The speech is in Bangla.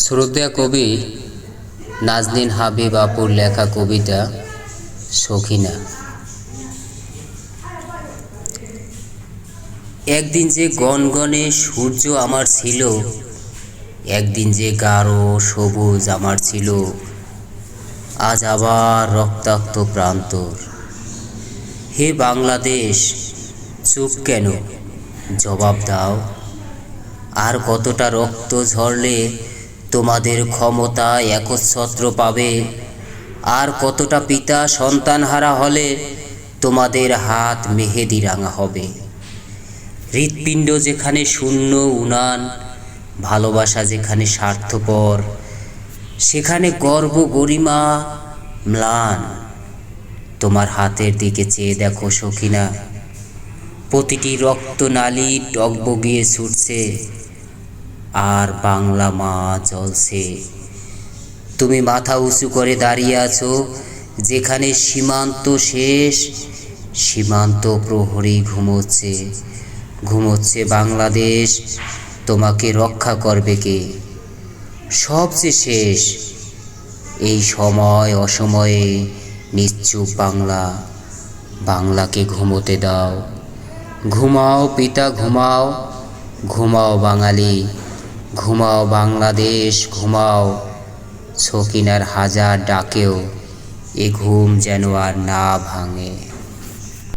শ্রদ্ধেয় কবি নাজনীন হাবিব আপুর লেখা কবিতা সখিনা। একদিন যে গনগনে সূর্য আমার ছিল, একদিন যে গাঢ় সবুজ আমার ছিল, আজ আবার রক্তাক্ত প্রান্তর। হে বাংলাদেশ, চুপ কেন? জবাব দাও। আর কতটা রক্ত ঝরলে তোমাদের ক্ষমতা একচ্ছত্র পাবে? আর কতটা পিতা সন্তানহারা হলে তোমাদের হাত মেহেদি রাঙা হবে? হৃৎপিণ্ড যেখানে শূন্য উনান, ভালোবাসা যেখানে স্বার্থপর, সেখানে গর্ব গরিমা ম্লান। তোমার হাতের দিকে চেয়ে দেখো সখিনা, প্রতিটি রক্তনালী টগবগিয়ে ছুটছে, আর বাংলা মা জ্বলছে। তুমি মাথা উঁচু করে দাঁড়িয়ে আছো যেখানে সীমান্ত শেষ, সীমান্ত প্রহরী ঘুমোচ্ছে। ঘুমোচ্ছে বাংলাদেশ, তোমাকে রক্ষা করবে কে? সবচেয়ে শেষ এই সময় অসময়ে নিশ্চুপ বাংলা, বাংলাকে ঘুমোতে দাও। ঘুমাও পিতা ঘুমাও, ঘুমাও বাঙালি, ঘুমাও বাংলাদেশ ঘুমাও। সখিনার হাজার ডাকেও এ ঘুম যেন আর না ভাঙে।